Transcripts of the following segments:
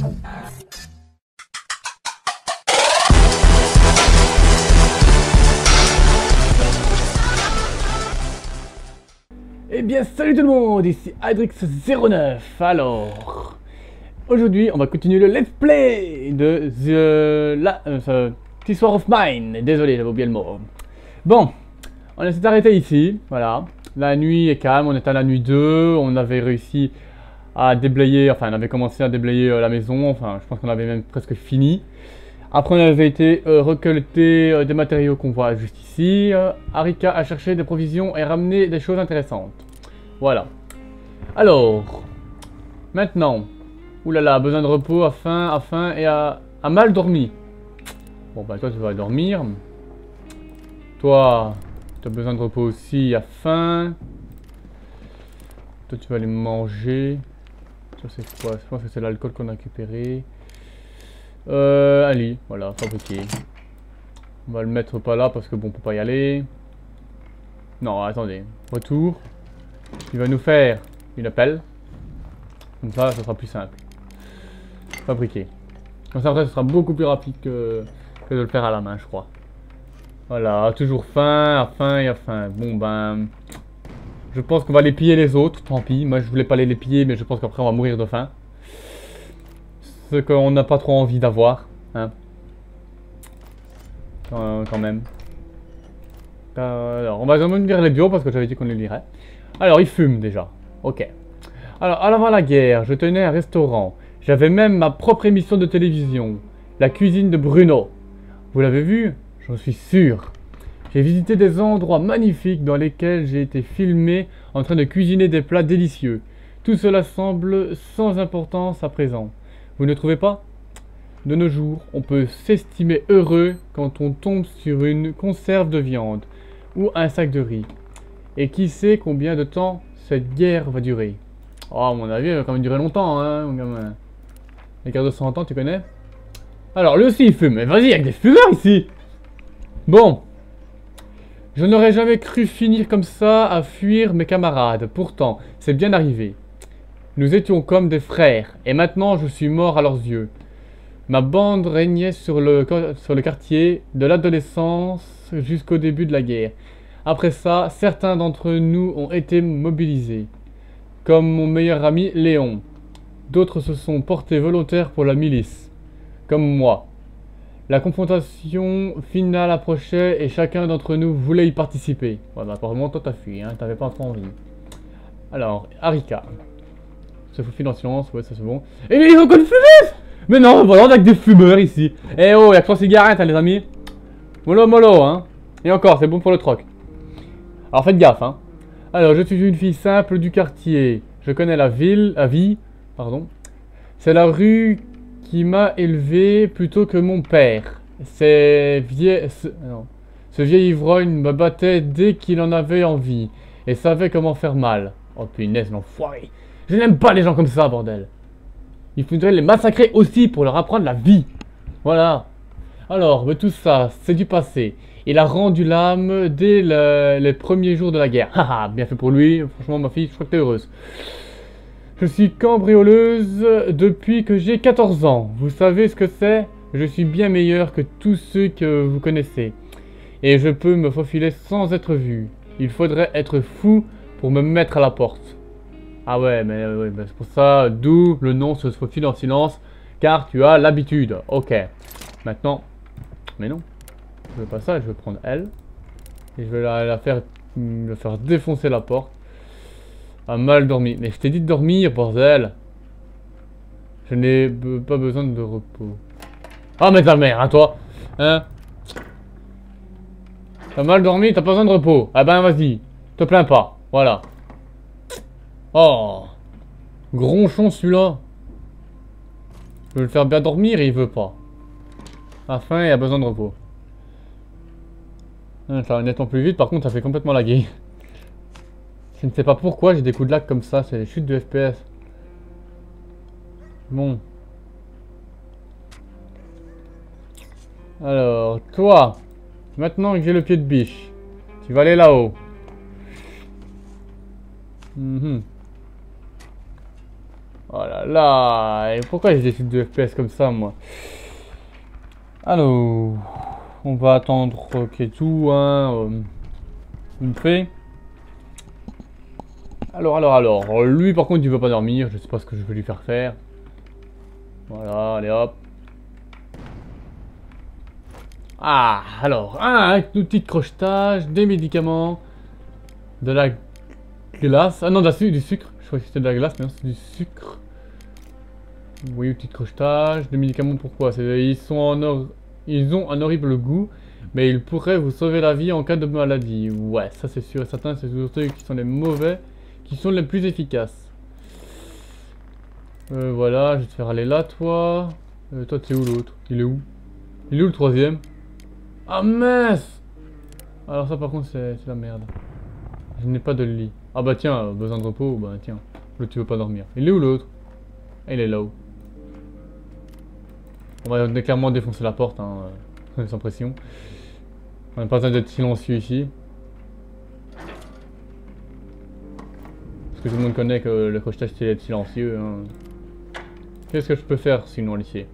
Eh bien salut tout le monde, ici Hydrix09. Alors, aujourd'hui on va continuer le let's play de This War of Mine. Désolé, j'avais oublié le mot. Bon, on s'est arrêté ici, voilà. La nuit est calme, on est à la nuit 2, on avait réussi à déblayer, enfin on avait commencé à déblayer la maison, enfin je pense qu'on avait même presque fini. Après on avait été recolter des matériaux qu'on voit juste ici. Arika a cherché des provisions et ramené des choses intéressantes. Voilà. Alors, maintenant, oulala, besoin de repos, à faim et à mal dormi. Bon bah toi tu vas dormir. Toi, tu as besoin de repos aussi, à faim. Toi tu vas aller manger. Ça c'est quoi? Je pense que c'est l'alcool qu'on a récupéré. Allez, voilà, fabriqué. On va le mettre pas là parce que bon, on peut pas y aller. Non, attendez. Retour. Il va nous faire une appel. Comme ça sera plus simple. Fabriquer. Comme ça après, ce sera beaucoup plus rapide que de le faire à la main, je crois. Voilà, toujours faim, à faim. Bon ben... Je pense qu'on va les piller les autres, tant pis. Moi je voulais pas les piller, mais je pense qu'après on va mourir de faim. Ce qu'on n'a pas trop envie d'avoir, hein. Quand même. Alors, on va quand même lire les bio parce que j'avais dit qu'on les lirait. Alors, il fume déjà. Ok. Alors, avant la guerre, je tenais un restaurant. J'avais même ma propre émission de télévision. La cuisine de Bruno. Vous l'avez vu? J'en suis sûr. J'ai visité des endroits magnifiques dans lesquels j'ai été filmé en train de cuisiner des plats délicieux. Tout cela semble sans importance à présent. Vous ne trouvez pas? De nos jours, on peut s'estimer heureux quand on tombe sur une conserve de viande ou un sac de riz. Et qui sait combien de temps cette guerre va durer? Oh, à mon avis, elle va quand même durer longtemps, hein, mon gamin. Les guerres de 100 ans, tu connais? Alors, lui aussi, il fume. Mais vas-y, il y a que des fumeurs ici! Bon. Je n'aurais jamais cru finir comme ça à fuir mes camarades. Pourtant, c'est bien arrivé. Nous étions comme des frères, et maintenant je suis mort à leurs yeux. Ma bande régnait sur le quartier de l'adolescence jusqu'au début de la guerre. Après ça, certains d'entre nous ont été mobilisés, comme mon meilleur ami Léon. D'autres se sont portés volontaires pour la milice, comme moi. La confrontation finale approchait et chacun d'entre nous voulait y participer. Ouais, bah apparemment toi t'as fui, hein, t'avais pas trop envie. Alors, Arika. Se faufile en silence, ouais ça c'est bon. Et mais ils ont encore de fumer! Mais non, voilà, on a que des fumeurs ici. Eh oh, y'a que 3 cigarettes hein les amis. Mollo mollo hein. Et encore, c'est bon pour le troc. Alors faites gaffe hein. Alors, je suis une fille simple du quartier. Je connais la vie, pardon. C'est la rue qui m'a élevé plutôt que mon père. Ce vieil ivrogne me battait dès qu'il en avait envie. Et savait comment faire mal. Oh punaise, l'enfoiré. Je n'aime pas les gens comme ça, bordel. Il faudrait les massacrer aussi pour leur apprendre la vie. Voilà. Alors, mais tout ça, c'est du passé. Il a rendu l'âme dès les premiers jours de la guerre. Haha, bien fait pour lui. Franchement, ma fille, je crois que t'es heureuse. Je suis cambrioleuse depuis que j'ai 14 ans. Vous savez ce que c'est? Je suis bien meilleur que tous ceux que vous connaissez. Et je peux me faufiler sans être vu. Il faudrait être fou pour me mettre à la porte. Ah ouais, mais ouais, c'est pour ça, d'où le nom se faufile en silence, car tu as l'habitude. Ok. Maintenant, mais non, je veux pas ça, je veux prendre elle. Et je vais la faire défoncer la porte. A mal dormi. Mais je t'ai dit de dormir, bordel. Je n'ai pas besoin de repos. Ah mais ta mère, hein, toi. Hein? T'as mal dormi, t'as pas besoin de repos. Ah ben vas-y, te plains pas. Voilà. Oh, gronchon celui-là. Je veux le faire bien dormir et il veut pas. À la fin, il a besoin de repos. Ça va nettement plus vite, par contre ça fait complètement laguer. Je ne sais pas pourquoi j'ai des coups de lag comme ça, c'est des chutes de FPS. Bon. Alors, toi, maintenant que j'ai le pied de biche, tu vas aller là-haut. Oh là là. Et pourquoi j'ai des chutes de FPS comme ça, moi? Alors, on va attendre ok tout, hein. Une fait. Alors. Lui, par contre, il veut pas dormir. Je sais pas ce que je vais lui faire faire. Voilà, allez hop. Ah, alors, un outil de crochetage, des médicaments, de la glace. Ah non, du sucre. Je croyais que c'était de la glace, mais non, c'est du sucre. Oui, outil de crochetage, des médicaments, pourquoi? Ils ont un horrible goût, mais ils pourraient vous sauver la vie en cas de maladie. Ouais, ça c'est sûr et certain, c'est surtout ceux qui sont les mauvais, qui sont les plus efficaces. Voilà, je vais te faire aller là, toi. Toi, t'es où l'autre? Il est où? Il est où le troisième? Ah mince! Alors ça par contre c'est la merde. Je n'ai pas de lit. Ah bah tiens, besoin de repos, bah tiens. L'autre tu veux pas dormir. Il est où l'autre? Ah, il est là-haut. On va clairement défoncer la porte, hein, sans pression. On n'a pas besoin d'être silencieux ici. Parce que tout le monde connaît que le crochetage c'est être silencieux. Hein. Qu'est-ce que je peux faire sinon ici?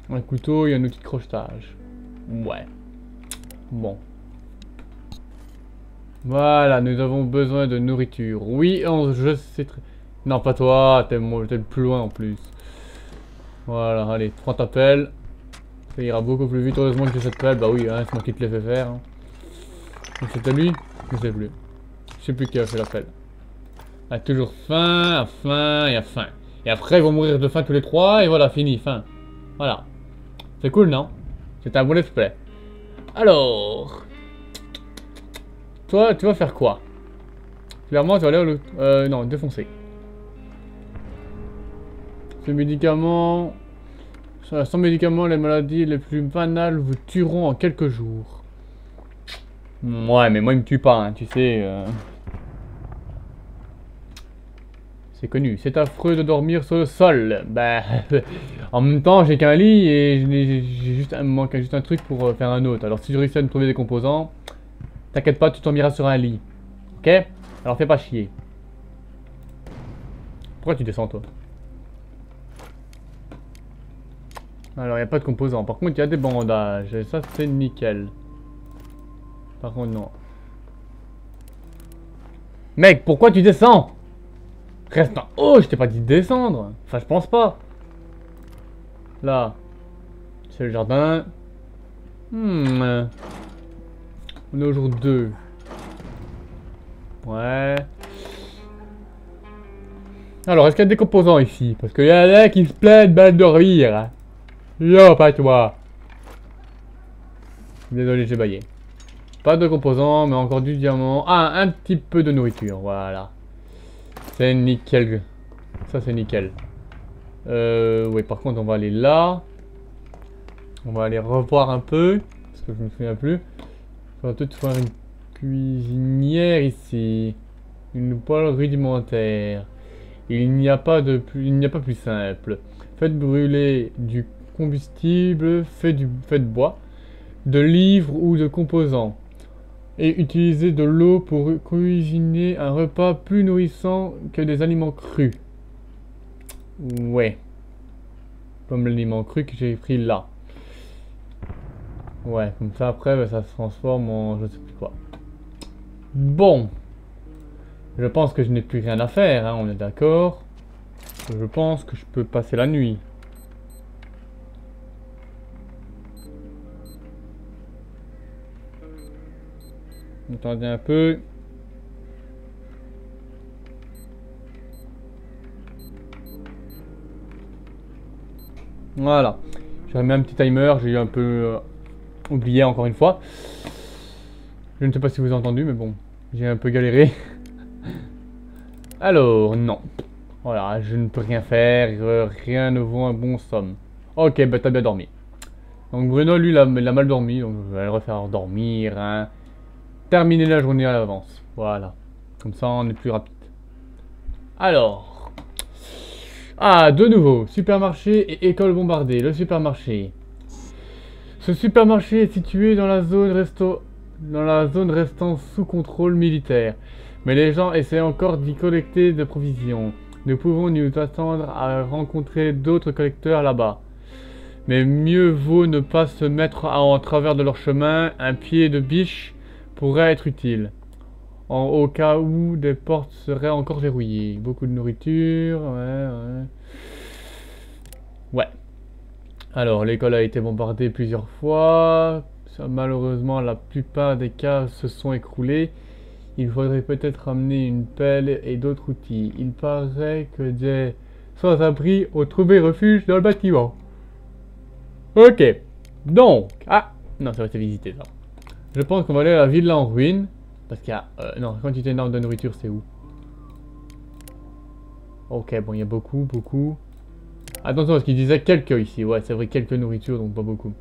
Un couteau et un outil de crochetage. Ouais. Bon. Voilà, nous avons besoin de nourriture. Oui, je sais très... Non, pas toi, t'es plus loin en plus. Voilà, allez, prends ta pelle. Ça ira beaucoup plus vite. Heureusement que j'ai cette pelle. Bah oui, hein, c'est moi qui te l'ai fait faire. Hein. C'était lui? Je sais plus. Je sais plus qui a fait la pelle. A toujours faim, et faim. Et après, ils vont mourir de faim tous les trois. Et voilà, fini, fin. Voilà. C'est cool, non? C'est un bon let's play. Alors... Toi, tu vas faire quoi? Clairement, tu vas aller au... non, défoncer. Ce médicament... Sans médicaments, les maladies les plus banales vous tueront en quelques jours. Ouais, mais moi, il me tue pas, hein, tu sais. C'est connu. C'est affreux de dormir sur le sol. Bah, en même temps, j'ai qu'un lit et j'ai juste me manque juste un truc pour faire un autre. Alors, si je réussis à me trouver des composants, t'inquiète pas, tu dormiras sur un lit. Ok? Alors, fais pas chier. Pourquoi tu descends, toi? Alors, il n'y a pas de composants. Par contre, il y a des bandages. Et ça, c'est nickel. Par contre, non. Mec, pourquoi tu descends? Reste en haut, je t'ai pas dit de descendre. Enfin, je pense pas. Là. C'est le jardin. On est au jour 2. Ouais. Alors, est-ce qu'il y a des composants ici? Parce qu'il y en a qui se plaignent mal de dormir. Yo, pas toi. Désolé, j'ai baillé. Pas de composants, mais encore du diamant. Ah, un petit peu de nourriture, voilà. C'est nickel. Ça, c'est nickel. Oui, par contre, on va aller là. On va aller revoir un peu. Parce que je me souviens plus. On va peut-être faire une cuisinière ici. Une poêle rudimentaire. Il n'y a pas plus simple. Faites brûler du combustible, faites bois, de livres ou de composants. Et utilisez de l'eau pour cuisiner un repas plus nourrissant que des aliments crus. Ouais. Comme l'aliment cru que j'ai pris là. Ouais, comme ça après bah, ça se transforme en je sais plus quoi. Bon. Je pense que je n'ai plus rien à faire, hein, on est d'accord. Je pense que je peux passer la nuit. Attendez un peu. Voilà. J'ai remis un petit timer, j'ai eu un peu oublié encore une fois. Je ne sais pas si vous avez entendu, mais bon, j'ai un peu galéré. Alors, non. Voilà, je ne peux rien faire, rien ne vaut un bon somme. Ok, bah t'as bien dormi. Donc Bruno, lui, il a mal dormi, donc je vais le refaire dormir, hein. Terminer la journée à l'avance. Voilà. Comme ça, on est plus rapide. Alors. Ah, de nouveau. Supermarché et école bombardée. Le supermarché. Ce supermarché est situé dans la zone restant sous contrôle militaire. Mais les gens essaient encore d'y collecter des provisions. Nous pouvons nous attendre à rencontrer d'autres collecteurs là-bas. Mais mieux vaut ne pas se mettre en travers de leur chemin. Un pied de biche pourrait être utile. Au cas où des portes seraient encore verrouillées. Beaucoup de nourriture. Ouais. Alors, l'école a été bombardée plusieurs fois. Malheureusement, la plupart des cases se sont écroulées. Il faudrait peut-être amener une pelle et d'autres outils. Il paraît que des sans-abri ont trouvé refuge dans le bâtiment. Ok. Donc. Ah non, ça va être visité ça. Je pense qu'on va aller à la ville en ruine. Parce qu'il y a... non, quantité énorme de nourriture, c'est où? Ok, bon, il y a beaucoup. Attention, parce qu'il disait quelques ici. Ouais, c'est vrai, quelques nourritures, donc pas beaucoup.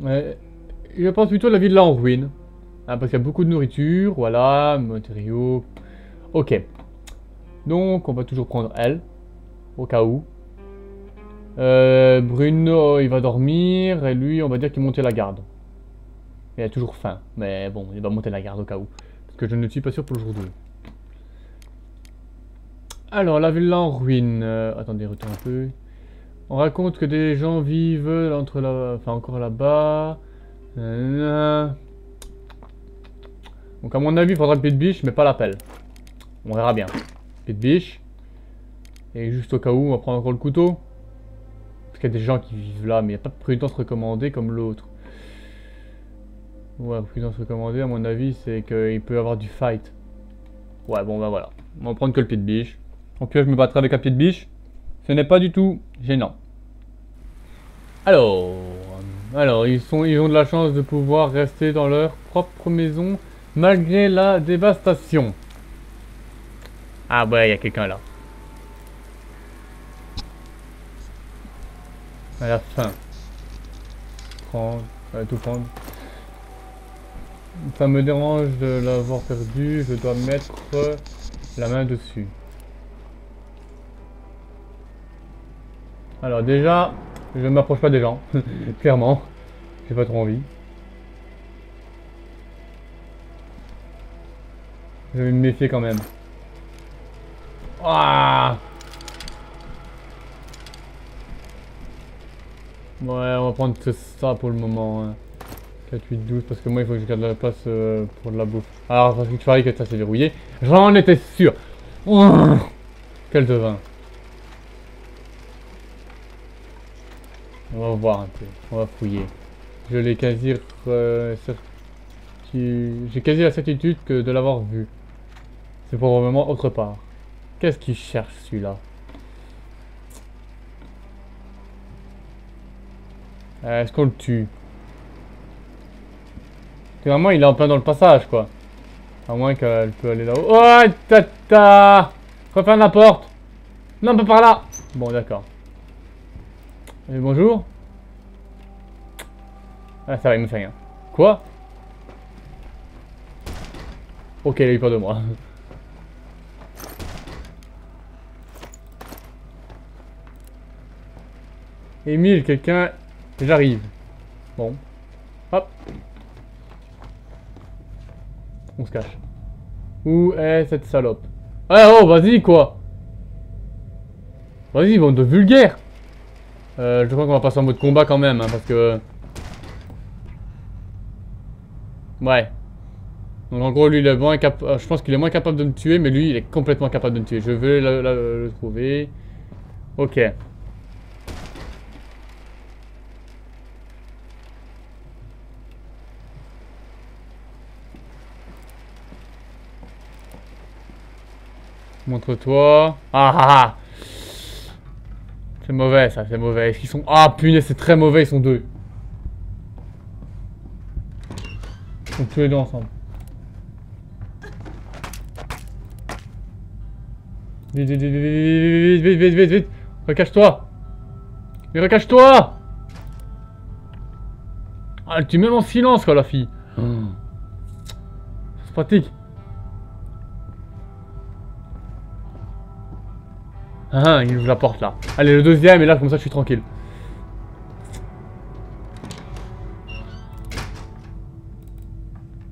Je pense plutôt à la ville en ruine. Ah, parce qu'il y a beaucoup de nourriture, voilà, matériaux. Ok. Donc, on va toujours prendre elle. Au cas où. Bruno, il va dormir. Et lui, on va dire qu'il montait la garde. Il a toujours faim. Mais bon, il va monter la garde au cas où. Parce que je ne suis pas sûr pour le jour 2. Alors, la ville en ruine. Attendez, retourne un peu. On raconte que des gens vivent entre la... Enfin, encore là-bas. Donc à mon avis, il faudra le pied de biche, mais pas la pelle. On verra bien. Pied de biche. Et juste au cas où, on va prendre encore le couteau. Parce qu'il y a des gens qui vivent là, mais il n'y a pas de prudence recommandée comme l'autre. Ouais, prudence recommandée, à mon avis, c'est qu'il peut y avoir du fight. Ouais, bon, bah voilà. On va prendre que le pied de biche. Au pire, je me battrai avec un pied de biche. Ce n'est pas du tout gênant. Alors, ils ont de la chance de pouvoir rester dans leur propre maison malgré la dévastation. Ah ouais, il y a quelqu'un là. À la fin. Prendre, tout prendre. Ça me dérange de l'avoir perdu, je dois mettre la main dessus. Alors déjà, je ne m'approche pas des gens, clairement. J'ai pas trop envie. Je vais me méfier quand même. Ah! Ouais, on va prendre ça pour le moment. Hein. 4, 8, 12, parce que moi il faut que je garde la place pour de la bouffe. Alors, parce que tu paries que ça c'est verrouillé. J'en étais sûr! Oh, quel devin! On va voir un peu, on va fouiller. Je l'ai quasi j'ai quasi la certitude que de l'avoir vu. C'est probablement autre part. Qu'est-ce qu'il cherche celui-là? Est-ce qu'on le tue? Vraiment, il est en plein dans le passage, quoi. À moins qu'elle peut aller là-haut. Oh, tata! Referme la porte! Non, pas par là! Bon, d'accord. Et bonjour? Ah, ça va, il me fait rien. Quoi? Ok, il a eu peur de moi. Émile, quelqu'un... J'arrive. Bon. Hop. On se cache. Où est cette salope? Ah oh, vas-y, quoi. Vas-y, bande de vulgaire. Je crois qu'on va passer en mode combat quand même, hein, parce que... Ouais. Donc en gros, lui, il est moins je pense qu'il est moins capable de me tuer, mais lui, il est complètement capable de me tuer. Je vais le trouver. Ok. Montre-toi. Ah ah ah. C'est mauvais ça, c'est mauvais. Est-ce qu'ils sont... Ah punaise, c'est très mauvais, ils sont deux. Ils sont tous les deux ensemble. Vite, vite, vite, vite, vite, vite, vite, vite. Recache-toi. Mais recache-toi. Ah, elle tue même en silence quoi la fille. C'est pratique. Ah, il ouvre la porte là. Allez, le deuxième, et là, comme ça, je suis tranquille.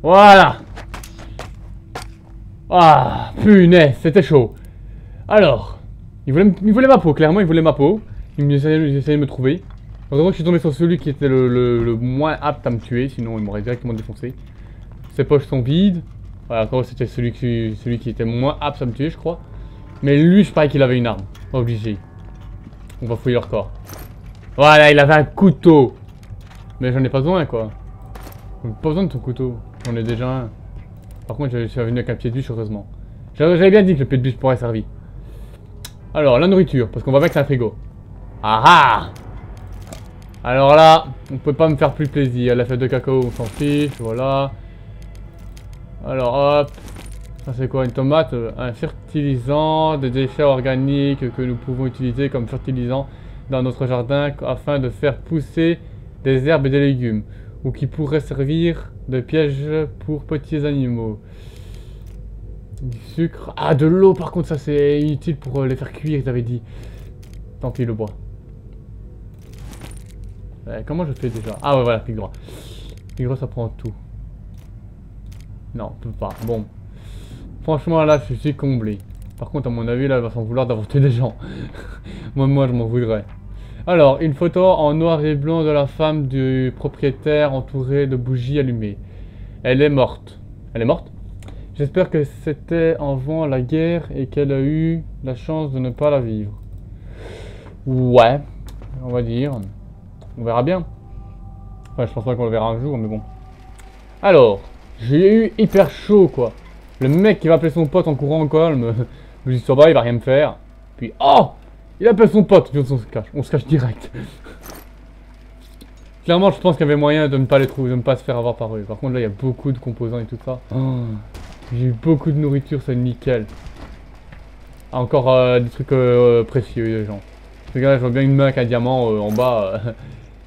Voilà. Ah, punaise, c'était chaud. Alors, il voulait ma peau, clairement, il voulait ma peau. Il essayait de me trouver. Heureusement que je suis tombé sur celui qui était le moins apte à me tuer, sinon il m'aurait directement défoncé. Ses poches sont vides. Voilà, encore c'était celui qui était moins apte à me tuer, je crois. Mais lui, je parie qu'il avait une arme. Obligé. On va fouiller leur corps. Voilà, il avait un couteau. Mais j'en ai pas besoin, quoi. J'en ai pas besoin de ton couteau. J'en ai déjà un. Par contre, je suis venu avec un pied de biche, heureusement. J'avais bien dit que le pied de biche pourrait servir. Alors, la nourriture, parce qu'on va mettre un frigo. Ah ah! Alors là, on peut pas me faire plus plaisir. La fête de cacao, on s'en fiche, voilà. Alors hop. Ça c'est quoi, une tomate? Un fertilisant, des déchets organiques que nous pouvons utiliser comme fertilisant dans notre jardin afin de faire pousser des herbes et des légumes. Ou qui pourraient servir de piège pour petits animaux. Du sucre. Ah, de l'eau par contre, ça c'est inutile pour les faire cuire, ils avaient dit. Tant pis, le bois. Comment je fais déjà? Ah ouais, voilà, clic droit. Clic droit, ça prend tout. Non, on peut pas. Bon. Franchement, là, je suis comblé. Par contre, à mon avis, là, il va s'en vouloir d'avoir tué des gens. moi, je m'en voudrais. Alors, une photo en noir et blanc de la femme du propriétaire entourée de bougies allumées. Elle est morte. Elle est morte? J'espère que c'était avant la guerre et qu'elle a eu la chance de ne pas la vivre. Ouais, on va dire. On verra bien. Enfin, je pense pas qu'on le verra un jour, mais bon. Alors, j'ai eu hyper chaud, quoi. Le mec qui va appeler son pote en courant encore, me dit ça va, il va rien me faire. Puis, oh! Il appelle son pote, on se cache direct. Clairement, je pense qu'il y avait moyen de ne pas les trouver, de ne pas se faire avoir par eux. Par contre, là, il y a beaucoup de composants et tout ça. Oh, j'ai eu beaucoup de nourriture, c'est nickel. Ah, encore des trucs précieux, les gens. Regarde, je vois bien une main avec un diamant en bas.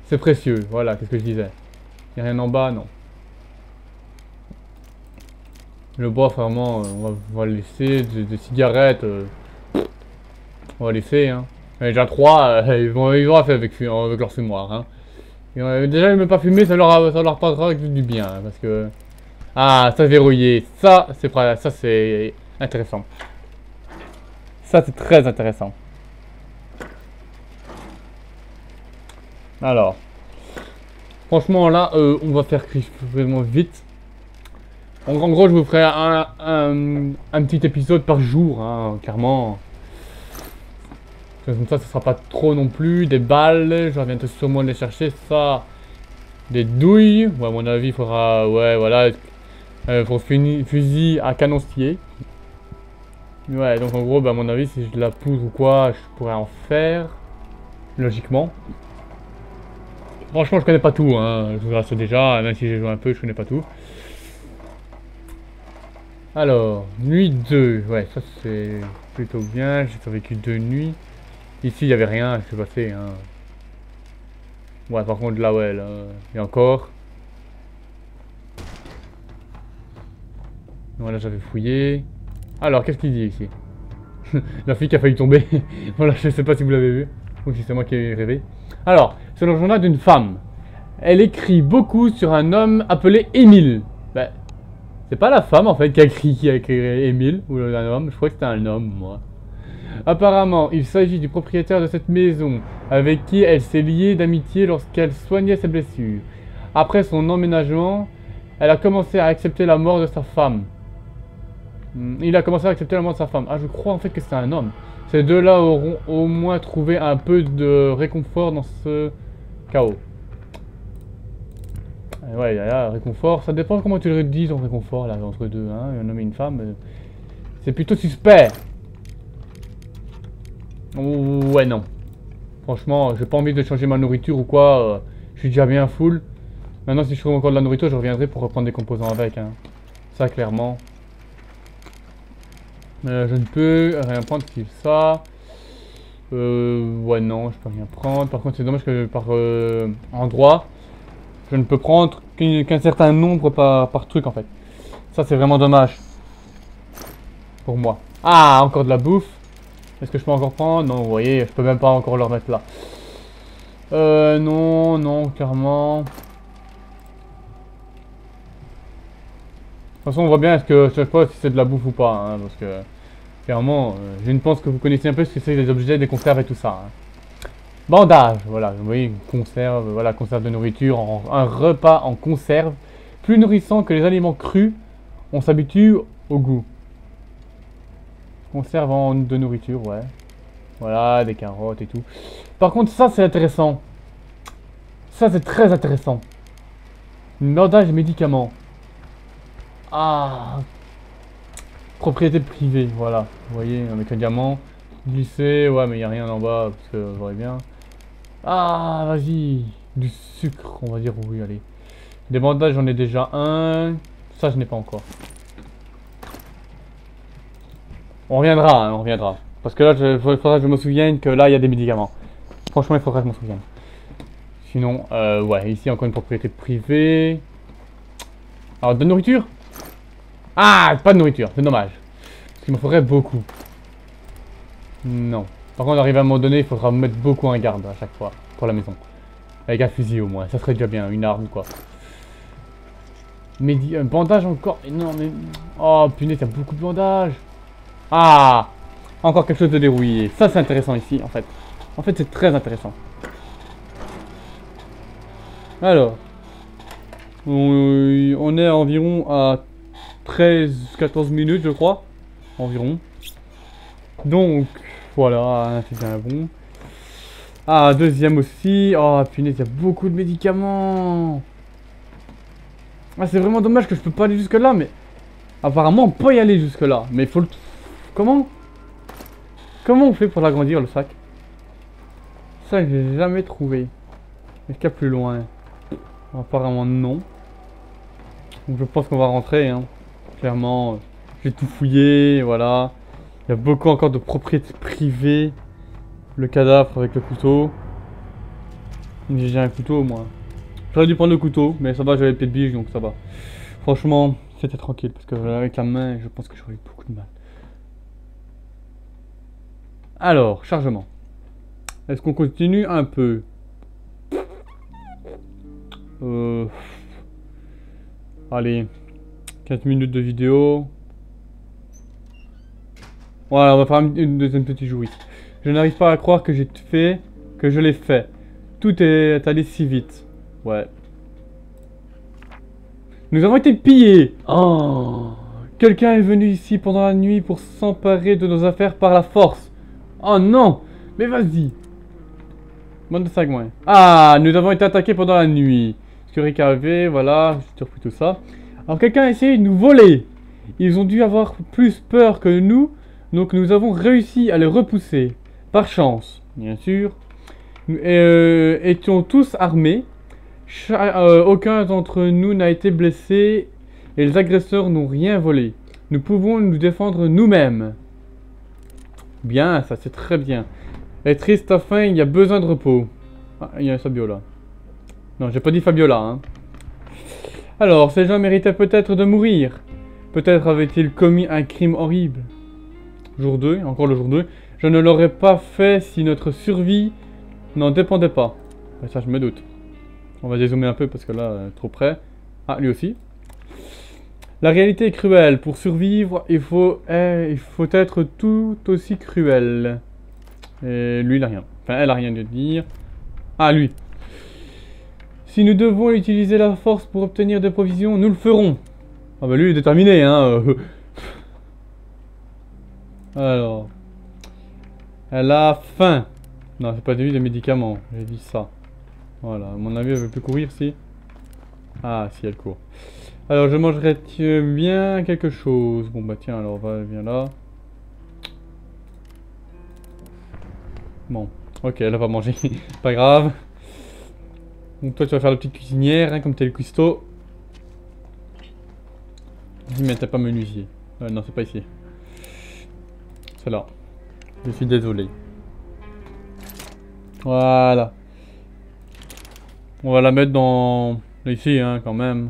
C'est précieux, voilà, qu'est-ce que je disais. Il n'y a rien en bas, non. Le bois, vraiment, on va le laisser. Des cigarettes, on va laisser, hein. Il y en a déjà 3, ils vont faire avec leur fumoir, hein. Déjà, ils ne pas fumer, ça leur parlera du bien, hein, parce que... Ah, ça verrouillé, ça c'est intéressant. Ça, c'est très intéressant. Alors, franchement là, on va faire vraiment vite. En gros, je vous ferai un petit épisode par jour, hein, clairement. Comme ça, ce sera pas trop non plus. Des balles, je reviendrai sûrement les chercher. Ça, des douilles. Ouais, à mon avis, il faudra, ouais, voilà, pour fusil à canoncier. Ouais, donc en gros, bah, à mon avis, si je la poudre ou quoi, je pourrais en faire. Logiquement. Franchement, je connais pas tout, hein. Je vous rassure déjà, même si j'ai joué un peu, je connais pas tout. Alors, nuit 2. Ouais, ça c'est plutôt bien. J'ai survécu 2 nuits. Ici, il n'y avait rien, je suis passé, hein. Ouais, par contre, là, ouais, là, et encore. Voilà, j'avais fouillé. Alors, qu'est-ce qu'il dit ici? La fille qui a failli tomber. Voilà, je sais pas si vous l'avez vu. Ou si c'est moi qui ai rêvé. Alors, c'est le journal d'une femme. Elle écrit beaucoup sur un homme appelé Émile. Ben, c'est pas la femme en fait qui a écrit Émile, ou un homme. Je crois que c'était un homme, moi. Apparemment, il s'agit du propriétaire de cette maison, avec qui elle s'est liée d'amitié lorsqu'elle soignait ses blessures. Après son emménagement, elle a commencé à accepter la mort de sa femme. Il a commencé à accepter la mort de sa femme. Ah, je crois en fait que c'est un homme. Ces deux-là auront au moins trouvé un peu de réconfort dans ce chaos. Ouais, il y a réconfort. Ça dépend comment tu le dis ton réconfort là, entre deux. Hein. Un homme et une femme. C'est plutôt suspect. Ouais, non. Franchement, j'ai pas envie de changer ma nourriture ou quoi. Je suis déjà bien full. Maintenant, si je trouve encore de la nourriture, je reviendrai pour reprendre des composants avec. Hein. Ça, clairement. Je ne peux rien prendre qui ça. Ouais, non, je peux rien prendre. Par contre, c'est dommage que par endroit, je ne peux prendre qu'un certain nombre par truc en fait. Ça, c'est vraiment dommage. Pour moi. Ah, encore de la bouffe. Est-ce que je peux encore prendre? Non, vous voyez, je peux même pas encore le remettre là. Non, non, clairement. façon, on voit bien est-ce que, je sais pas si c'est de la bouffe ou pas, hein, parce que, clairement, je ne pense que vous connaissez un peu ce que c'est les objets, des conserves et tout ça. Hein. Bandage, voilà, vous voyez, une conserve, voilà, conserve de nourriture, un repas en conserve, plus nourrissant que les aliments crus, on s'habitue au goût. Conserve de nourriture, ouais. Voilà, des carottes et tout. Par contre, ça c'est intéressant. Ça c'est très intéressant. Bandage et médicaments. Ah, propriété privée, voilà. Vous voyez, avec un diamant. Glisser, ouais, mais il n'y a rien en bas, parce que vous voyez bien. Ah, vas-y. Du sucre, on va dire oui, allez. Des bandages, j'en ai déjà un. Ça, je n'ai pas encore. On reviendra, hein, on reviendra. Parce que là, il faudra que je me souvienne que là, il y a des médicaments. Franchement, il faudra que je m'en souvienne. Sinon, ouais, ici, encore une propriété privée. Alors, de nourriture? Ah, pas de nourriture, c'est dommage. Parce qu'il me faudrait beaucoup. Non. Par contre, arrivé à un moment donné, il faudra mettre beaucoup en garde à chaque fois. Pour la maison. Avec un fusil au moins, ça serait déjà bien, une arme quoi. Un bandage encore. Non mais. Oh punaise, il y a beaucoup de bandages. Ah, encore quelque chose de dérouillé. Ça c'est intéressant ici en fait. En fait c'est très intéressant. Alors. On est à environ à 13-14 minutes je crois. Environ. Donc voilà, c'est bien bon. Ah, deuxième aussi. Oh punaise, il y a beaucoup de médicaments. Ah, c'est vraiment dommage que je peux pas aller jusque là, mais apparemment on peut y aller jusque là. Mais il faut le... Comment on fait pour l'agrandir le sac? Ça, j'ai jamais trouvé. Est-ce qu'il y a plus loin? Apparemment non. Donc je pense qu'on va rentrer, hein. Clairement, j'ai tout fouillé, voilà. Il y a beaucoup encore de propriétés privées. Le cadavre avec le couteau. J'ai un couteau au moins. J'aurais dû prendre le couteau, mais ça va, j'avais le pied de biche, donc ça va. Franchement, c'était tranquille, parce que avec la main, je pense que j'aurais eu beaucoup de mal. Alors, chargement. Est-ce qu'on continue un peu? Allez, 4 minutes de vidéo. Voilà, on va faire une deuxième petite jouisse. Je n'arrive pas à croire que je l'ai fait. Tout est allé si vite. Ouais. Nous avons été pillés. Oh. Quelqu'un est venu ici pendant la nuit pour s'emparer de nos affaires par la force. Oh non. Mais vas-y. Bande de sagouins. Ah, nous avons été attaqués pendant la nuit. Scurric arrivé, voilà, j'ai repris tout ça. Alors quelqu'un a essayé de nous voler. Ils ont dû avoir plus peur que nous, donc nous avons réussi à les repousser. Par chance, bien sûr. Nous étions tous armés. Aucun d'entre nous n'a été blessé et les agresseurs n'ont rien volé. Nous pouvons nous défendre nous-mêmes. Bien, ça c'est très bien. Être triste à faim, il y a besoin de repos. Ah, il y a Fabiola. Non, j'ai pas dit Fabiola, hein. Alors, ces gens méritaient peut-être de mourir. Peut-être avaient-ils commis un crime horrible. Jour 2, encore le jour 2. Je ne l'aurais pas fait si notre survie n'en dépendait pas. Et ça, je me doute. On va dézoomer un peu parce que là, trop près. Ah, lui aussi. La réalité est cruelle. Pour survivre, il faut être tout aussi cruel. Et lui, il a rien. Enfin, elle a rien de dire. Ah, lui. Si nous devons utiliser la force pour obtenir des provisions, nous le ferons. Ah bah lui, il est déterminé, hein. Alors. Elle a faim. Non, c'est pas de des médicaments. J'ai dit ça. Voilà. À mon avis, elle veut plus courir, si. Ah, si, elle court. Alors, je mangerai bien quelque chose. Bon, bah tiens, alors, viens là. Bon. Ok, elle va manger. Pas grave. Donc toi, tu vas faire la petite cuisinière, hein, comme t'es le cuistot. Mais t'es pas menuisier. Non, c'est pas ici. C'est là. Je suis désolé. Voilà. On va la mettre dans... ici, hein, quand même.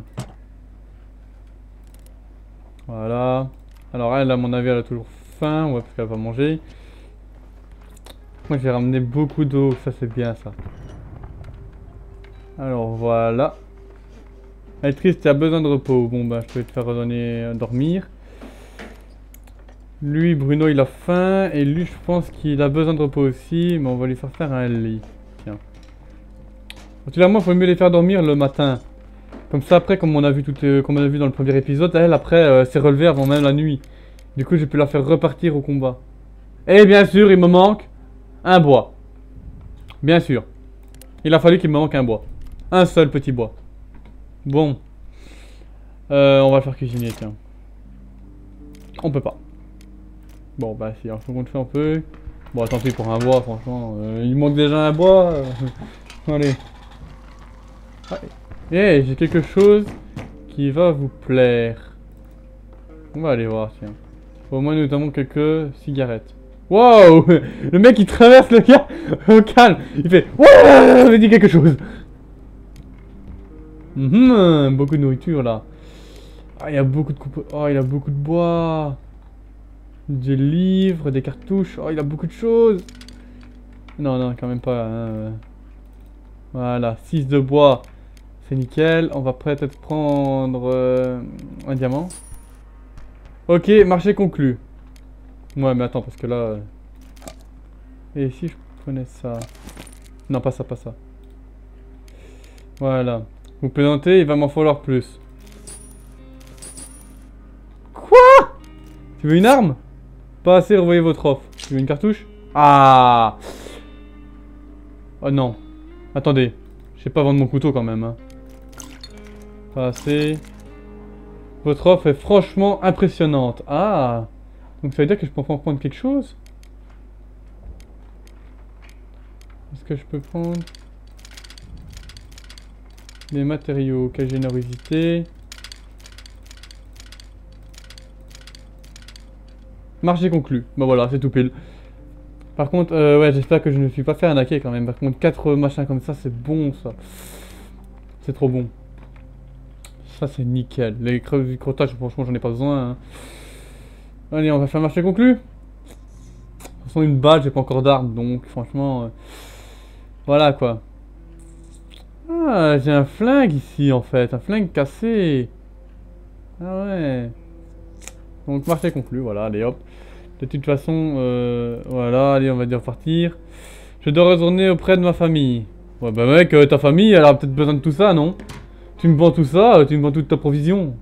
Voilà. Alors elle, à mon avis, elle a toujours faim. Ouais, parce qu'elle va manger. Moi, j'ai ramené beaucoup d'eau. Ça, c'est bien, ça. Alors, voilà. Elle est triste, elle a besoin de repos. Bon bah je peux te faire redonner dormir. Lui, Bruno, il a faim. Et lui, je pense qu'il a besoin de repos aussi. Mais on va lui faire un lit. Tiens. Particulièrement, il faut mieux les faire dormir le matin. Comme ça, après, comme on a vu, comme on a vu dans le premier épisode, elle, après, s'est relevée avant même la nuit. Du coup, j'ai pu la faire repartir au combat. Et bien sûr, il me manque un bois. Bien sûr. Il a fallu qu'il me manque un bois. Un seul petit bois. Bon. On va le faire cuisiner, tiens. On peut pas. Bon, bah si, alors, faut qu'on le fait un peu. Bon, tant pis pour un bois, franchement. Il manque déjà un bois. Allez. Eh, j'ai quelque chose qui va vous plaire. On va aller voir, tiens. Au moins, notamment quelques cigarettes. Wow. Le mec, il traverse le gars au calme. Il fait wow, il dit quelque chose. Beaucoup de nourriture, là. Ah, il y a beaucoup de oh, il a beaucoup de bois. Des livres, des cartouches. Oh, il a beaucoup de choses. Non, non, quand même pas. Hein. Voilà, 6 de bois. C'est nickel. On va peut-être prendre un diamant. Ok, marché conclu. Ouais, mais attends, parce que là... Et si je prenais ça? Non, pas ça, pas ça. Voilà. Vous plaisantez, il va m'en falloir plus. Quoi? Tu veux une arme? Pas assez, revoyez votre offre. Tu veux une cartouche? Ah! Oh non. Attendez. Je sais pas vendre mon couteau quand même. Hein. Pas assez. Votre offre est franchement impressionnante. Ah! Donc ça veut dire que je peux en prendre quelque chose? Est-ce que je peux prendre des matériaux? Quelle générosité. Marché conclu. Bah voilà, c'est tout pile. Par contre, ouais, j'espère que je ne me suis pas fait arnaquer quand même. Par contre, 4 machins comme ça, c'est bon ça. C'est trop bon. Ça, c'est nickel. Les crottages, franchement, j'en ai pas besoin. Hein. Allez, on va faire marché conclu. De toute façon, une balle, j'ai pas encore d'arme, donc franchement... voilà quoi. Ah, j'ai un flingue ici en fait. Un flingue cassé. Ah ouais. Donc marché conclu, voilà, allez hop. De toute façon, voilà, allez, on va dire partir. Je dois retourner auprès de ma famille. Ouais, bah mec, ta famille, elle a peut-être besoin de tout ça, non? Tu me vends tout ça, tu me vends toute ta provision.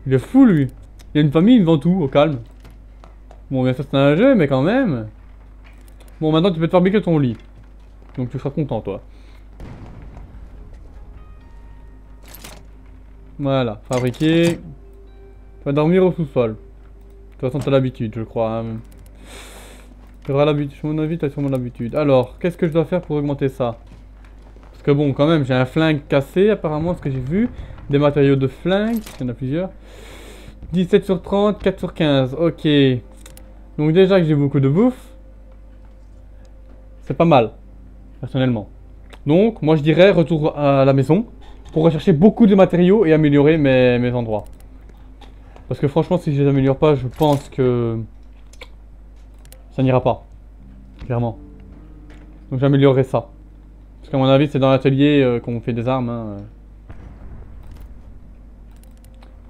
Il est fou, lui. Il a une famille, il me vend tout, au calme. Bon, bien sûr, c'est un jeu, mais quand même. Bon, maintenant, tu peux te fabriquer ton lit. Donc, tu seras content, toi. Voilà, fabriquer. Tu vas dormir au sous-sol. De toute façon, t'as l'habitude, je crois. Hein. Tu auras l'habitude, à mon avis, t'as sûrement l'habitude. Alors, qu'est-ce que je dois faire pour augmenter ça? Parce que bon, quand même, j'ai un flingue cassé, apparemment, ce que j'ai vu. Des matériaux de flingue, il y en a plusieurs. 17 sur 30, 4 sur 15, ok. Donc déjà que j'ai beaucoup de bouffe. C'est pas mal, personnellement. Donc, moi je dirais retour à la maison. Pour rechercher beaucoup de matériaux et améliorer mes endroits. Parce que franchement, si je les améliore pas, je pense que... ça n'ira pas. Clairement. Donc j'améliorerai ça. Parce qu'à mon avis, c'est dans l'atelier qu'on fait des armes. Hein.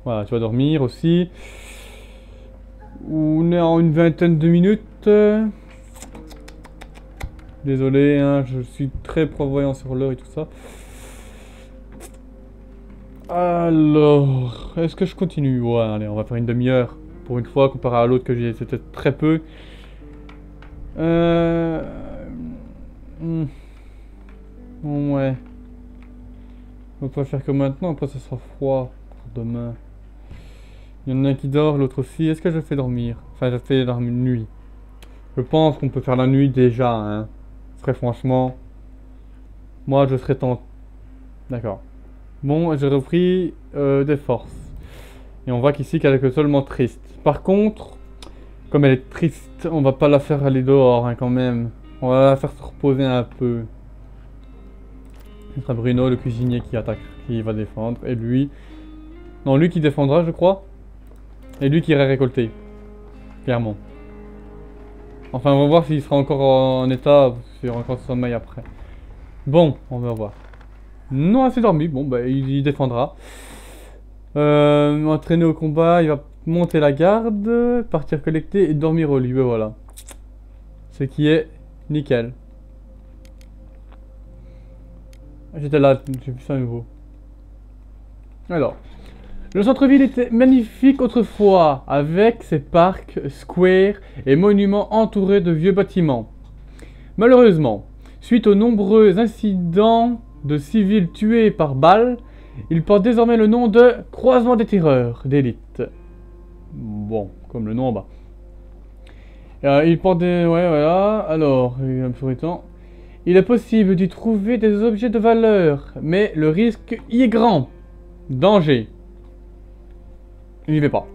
Voilà, tu vas dormir aussi. On est en une vingtaine de minutes. Désolé, hein, je suis très prévoyant sur l'heure et tout ça. Alors, est-ce que je continue? Ouais, allez, on va faire une demi-heure. Pour une fois, comparé à l'autre que j'ai, c'était très peu. Ouais. On va faire que maintenant, après ça sera froid pour demain. Il y en a un qui dort, l'autre aussi. Est-ce que je fais dormir? Enfin, je fais dormir nuit. Je pense qu'on peut faire la nuit déjà, hein. Très franchement. Moi, je serais tenté. D'accord. Bon, j'ai repris des forces. Et on voit qu'ici qu'elle est seulement triste. Par contre, comme elle est triste, on va pas la faire aller dehors, hein, quand même. On va la faire se reposer un peu. Ce sera Bruno, le cuisinier, qui attaque, qui va défendre. Et lui... non, lui qui défendra, je crois. Et lui qui ira récolter. Clairement. Enfin, on va voir s'il sera encore en état, s'il aura encore sommeil après. Bon, on va voir. Non assez dormi, bon bah il défendra. Entraîner au combat, il va monter la garde, partir collecter et dormir au lit, ben voilà. Ce qui est nickel. J'étais là, j'ai vu ça à nouveau. Alors, le centre-ville était magnifique autrefois, avec ses parcs, squares et monuments entourés de vieux bâtiments. Malheureusement, suite aux nombreux incidents de civils tués par balles, il porte désormais le nom de Croisement des Terreurs d'élite. Bon, comme le nom en bas. Il porte des... Ouais, voilà. Alors, il est possible d'y trouver des objets de valeur, mais le risque y est grand. Danger. N'y vais pas.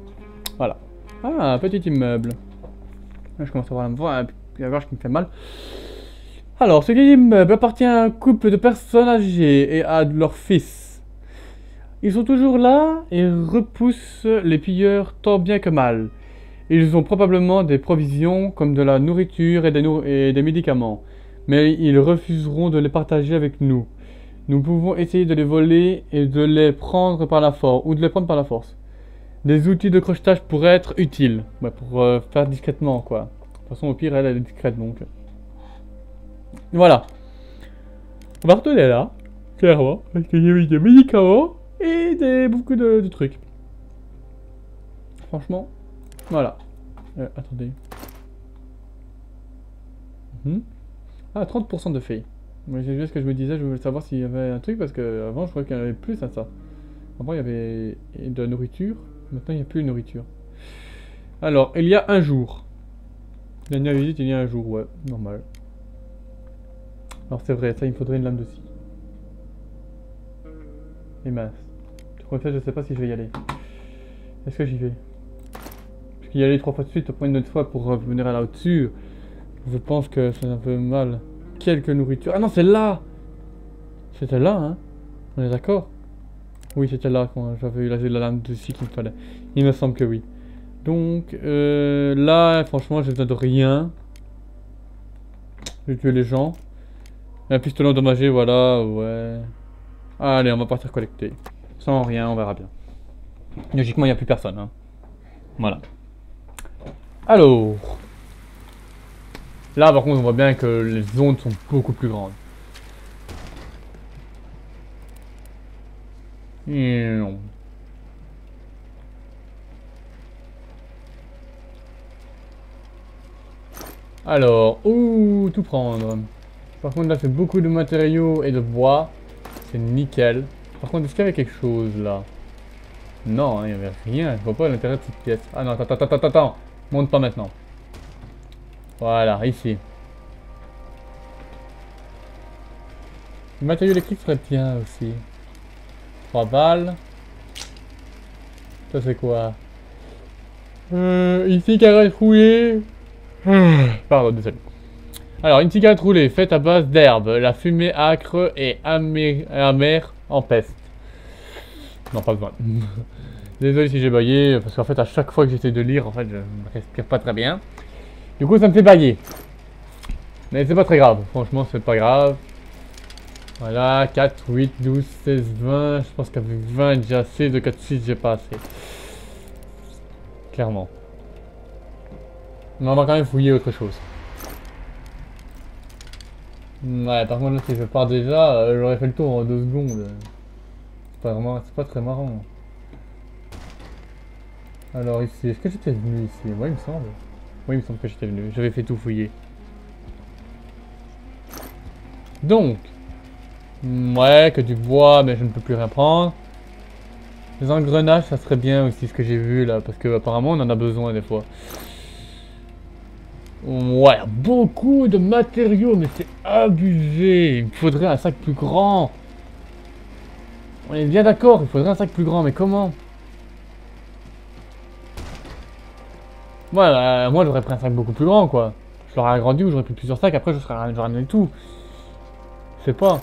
Voilà. Ah, un petit immeuble. Là, je commence à voir la gorge qui me fait mal. Alors, ce vieil immeuble appartient à un couple de personnes âgées et à leur fils. Ils sont toujours là et repoussent les pilleurs tant bien que mal. Ils ont probablement des provisions comme de la nourriture et des médicaments, mais ils refuseront de les partager avec nous. Nous pouvons essayer de les voler et de les prendre par la force, ou de les prendre par la force. Des outils de crochetage pourraient être utiles, ouais, pour faire discrètement quoi. De toute façon au pire elle est discrète donc. Voilà. On va retourner là, clairement, parce qu'il y a des médicaments et beaucoup de trucs. Franchement, voilà. Attendez. Ah, 30% de filles. Moi, c'est juste ce que je me disais, je voulais savoir s'il y avait un truc, parce que avant je croyais qu'il y en avait plus à ça. Avant il y avait de la nourriture, maintenant il n'y a plus de nourriture. Alors, il y a un jour. Dernière visite, il y a un jour, ouais, normal. Alors c'est vrai, ça il me faudrait une lame de scie. Et mince. En fait, je sais pas si je vais y aller. Est-ce que j'y vais? Parce qu'y aller 3 fois de suite, après une autre fois pour revenir à là au-dessus, je pense que c'est un peu mal. Quelques nourritures. Ah non, c'est là! C'était là, hein? On est d'accord? Oui, c'était là quand j'avais eu la lame de scie qu'il me fallait. Il me semble que oui. Donc, là, franchement, j'ai besoin de rien. Je vais tuer les gens. Un pistolet endommagé, voilà, ouais. Allez, on va partir collecter. Sans rien, on verra bien. Logiquement, il n'y a plus personne, hein. Voilà. Alors. Là, par contre, on voit bien que les zones sont beaucoup plus grandes. Non. Alors, ouh, tout prendre. Par contre, là, c'est beaucoup de matériaux et de bois. C'est nickel. Par contre, est-ce qu'il y avait quelque chose là? Non, hein, il n'y avait rien. Je vois pas l'intérêt de cette pièce. Ah non, attends. Monte pas maintenant. Voilà, ici. Le matériau électrique serait bien aussi. 3 balles. Ça c'est quoi? Une cigarette roulée. Pardon, désolé. Alors, une cigarette roulée faite à base d'herbe. La fumée âcre et amère en peste. Non, pas besoin. Désolé si j'ai baillé, parce qu'en fait, à chaque fois que j'essaie de lire, en fait, je ne respire pas très bien. Du coup, ça me fait bailler. Mais c'est pas très grave. Franchement, c'est pas grave. Voilà, 4, 8, 12, 16, 20. Je pense qu'avec 20, déjà assez. De 4, 6, j'ai pas assez. Clairement. Mais on va quand même fouiller autre chose. Ouais, par contre, là, si je pars déjà, j'aurais fait le tour en 2 secondes. C'est pas très marrant. Alors ici, est-ce que j'étais venu ici? Moi, il me semble. Oui, il me semble que j'étais venu. J'avais fait tout fouiller. Donc. Ouais, que du bois, mais je ne peux plus rien prendre. Les engrenages, ça serait bien aussi ce que j'ai vu là, parce que apparemment on en a besoin des fois. Ouais, beaucoup de matériaux, mais c'est abusé. Il me faudrait un sac plus grand. On est bien d'accord, il faudrait un sac plus grand, mais comment? Voilà, moi j'aurais pris un sac beaucoup plus grand quoi. Je l'aurais agrandi ou j'aurais pris plusieurs sacs, après j'aurais ramené tout. Je sais pas.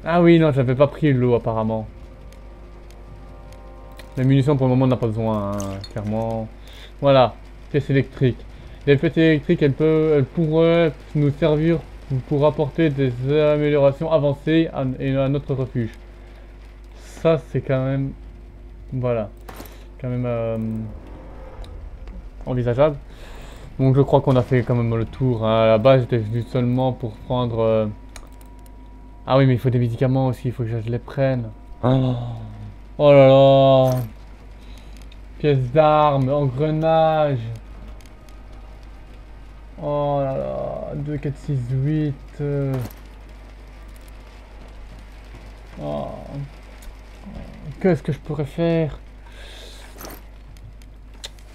Ah oui, non, j'avais pas pris l'eau apparemment. Les munitions pour le moment on n'a pas besoin, hein, clairement. Voilà, pièces électriques. Les pièces électriques elles pourraient nous servir pour apporter des améliorations avancées à notre refuge. Ça, c'est quand même... Voilà. Quand même envisageable. Donc je crois qu'on a fait quand même le tour. Hein. À la base, j'étais venu seulement pour prendre... Ah oui, mais il faut des médicaments aussi, il faut que je les prenne. Oh, oh là là. Pièces d'armes, engrenages. Oh là là, 2, 4, 6, 8. Oh. Qu'est-ce que je pourrais faire?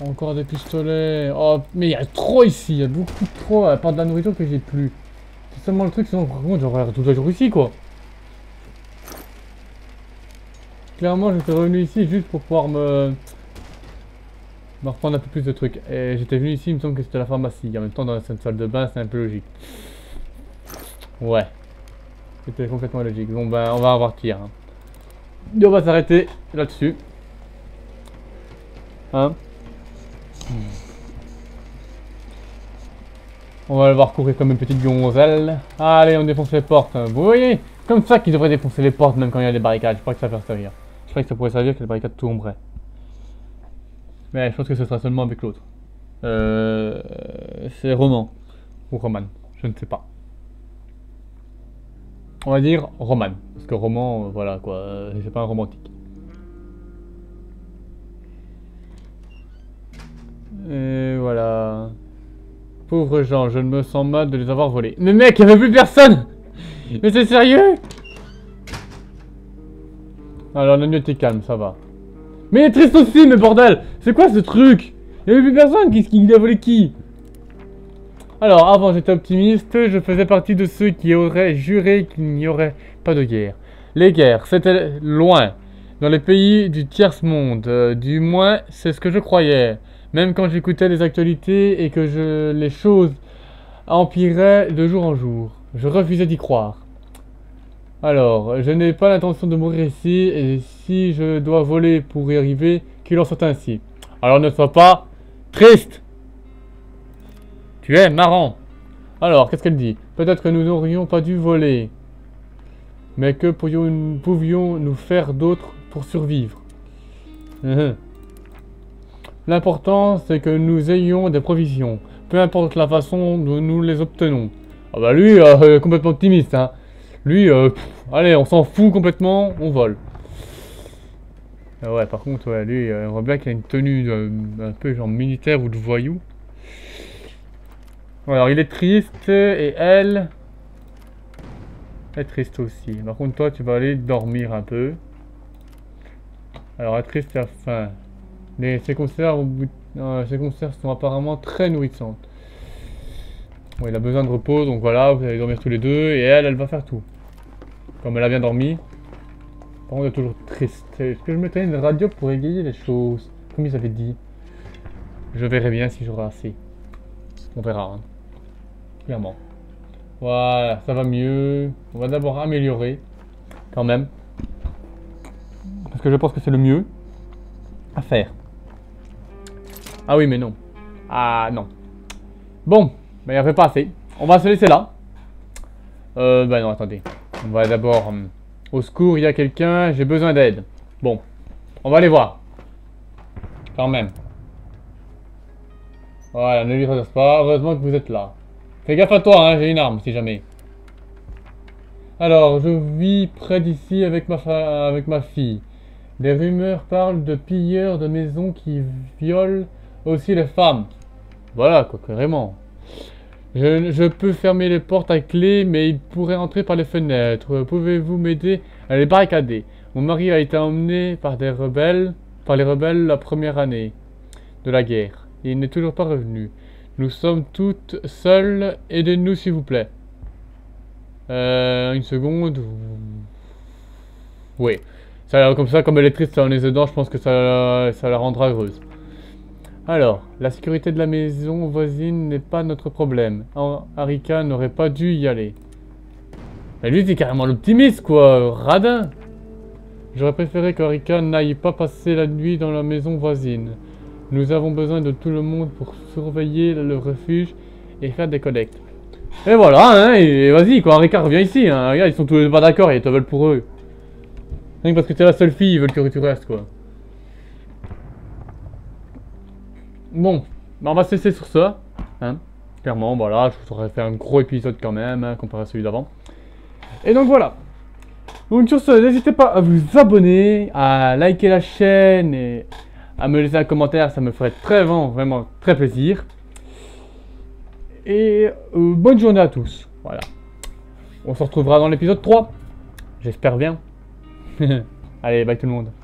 Encore des pistolets. Oh, mais il y a trop ici, il y a beaucoup trop. À part de la nourriture que j'ai plus. C'est seulement le truc, sinon par contre j'aurais tout le jour ici quoi. Clairement, j'étais revenu ici juste pour pouvoir me reprendre un peu plus de trucs. Et j'étais venu ici, il me semble que c'était la pharmacie. En même temps, dans cette salle de bain, c'est un peu logique. Ouais. C'était complètement logique. Bon ben, on va avoir tir. Hein. Et on va s'arrêter là-dessus. Hein? On va le voir courir comme une petite gonzelle. Allez, on défonce les portes. Vous voyez? Comme ça qu'ils devraient défoncer les portes même quand il y a des barricades. Je crois que ça va servir. Je crois que ça pourrait servir que les barricades tomberaient. Mais je pense que ce sera seulement avec l'autre. C'est Roman. Ou Roman. Je ne sais pas. On va dire Roman. Parce que Roman, voilà quoi. C'est pas un romantique. Et voilà. Pauvres gens, je me sens mal de les avoir volés. Mais mec, il n'y avait plus personne! Mais c'est sérieux? Alors, la nuit était calme, ça va. Mais il est triste aussi, mais bordel! C'est quoi ce truc? Il n'y avait plus personne, qu'est-ce qu'il a volé qui? Alors, avant j'étais optimiste, je faisais partie de ceux qui auraient juré qu'il n'y aurait pas de guerre. Les guerres, c'était loin, dans les pays du tiers-monde. Du moins, c'est ce que je croyais. Même quand j'écoutais les actualités et que les choses empiraient de jour en jour. Je refusais d'y croire. Alors, je n'ai pas l'intention de mourir ici, et si je dois voler pour y arriver, qu'il en soit ainsi. Alors ne sois pas triste. Tu es marrant. Alors, qu'est-ce qu'elle dit? Peut-être que nous n'aurions pas dû voler. Mais que pouvions-nous faire d'autre pour survivre? L'important, c'est que nous ayons des provisions. Peu importe la façon dont nous les obtenons. Ah bah lui, complètement optimiste, hein. Lui, allez, on s'en fout complètement, on vole. Ah ouais, par contre, ouais, lui, on voit bien qu'il a une tenue un peu genre militaire ou de voyou. Alors, il est triste, et elle est triste aussi. Par contre, toi, tu vas aller dormir un peu. Alors, elle est triste et a faim. Ces conserves sont apparemment très nourrissantes. Bon, il a besoin de repos, donc voilà, vous allez dormir tous les deux, et elle va faire tout. Comme elle a bien dormi. Par contre, elle est toujours triste. Est-ce que je mettrais une radio pour égayer les choses? Comme ils avaient dit. Je verrai bien si j'aurai assez. On verra, hein. Clairement. Voilà, ça va mieux. On va d'abord améliorer. Quand même. Parce que je pense que c'est le mieux à faire. Ah oui, mais non. Ah non. Bon, il n'y avait pas assez. On va se laisser là. Bah non, attendez. On va d'abord... au secours, il y a quelqu'un, j'ai besoin d'aide. Bon, on va aller voir. Quand même. Voilà, ne lui reste pas. Heureusement que vous êtes là. Fais gaffe à toi, hein, j'ai une arme si jamais. Alors, je vis près d'ici avec ma fille. Des rumeurs parlent de pilleurs de maisons qui violent aussi les femmes. Voilà, quoi, carrément. Je peux fermer les portes à clé, mais ils pourraient entrer par les fenêtres. Pouvez-vous m'aider à les barricader? Mon mari a été emmené par les rebelles la première année de la guerre. Et il n'est toujours pas revenu. Nous sommes toutes seules. Aidez-nous, s'il vous plaît. Une seconde. Oui. Ça, comme ça, comme elle est triste en les aidant, je pense que ça la rendra heureuse. Alors, la sécurité de la maison voisine n'est pas notre problème. Harika n'aurait pas dû y aller. Mais lui, c'est carrément l'optimiste, quoi. Radin. J'aurais préféré qu'Harika n'aille pas passer la nuit dans la maison voisine. Nous avons besoin de tout le monde pour surveiller le refuge et faire des collectes. Et voilà, hein, et vas-y, quoi, Ricard, viens ici, hein, regarde, ils sont tous pas d'accord, ils te veulent pour eux. Rien que parce que t'es la seule fille, ils veulent que tu restes, quoi. Bon, bah on va se laisser sur ça, hein. Clairement, voilà, je vous aurais fait un gros épisode quand même, hein, comparé à celui d'avant. Et donc voilà. Donc sur ce, n'hésitez pas à vous abonner, à liker la chaîne et à me laisser un commentaire, ça me ferait vraiment très plaisir. Et bonne journée à tous. Voilà. On se retrouvera dans l'épisode 3. J'espère bien. Allez, bye tout le monde.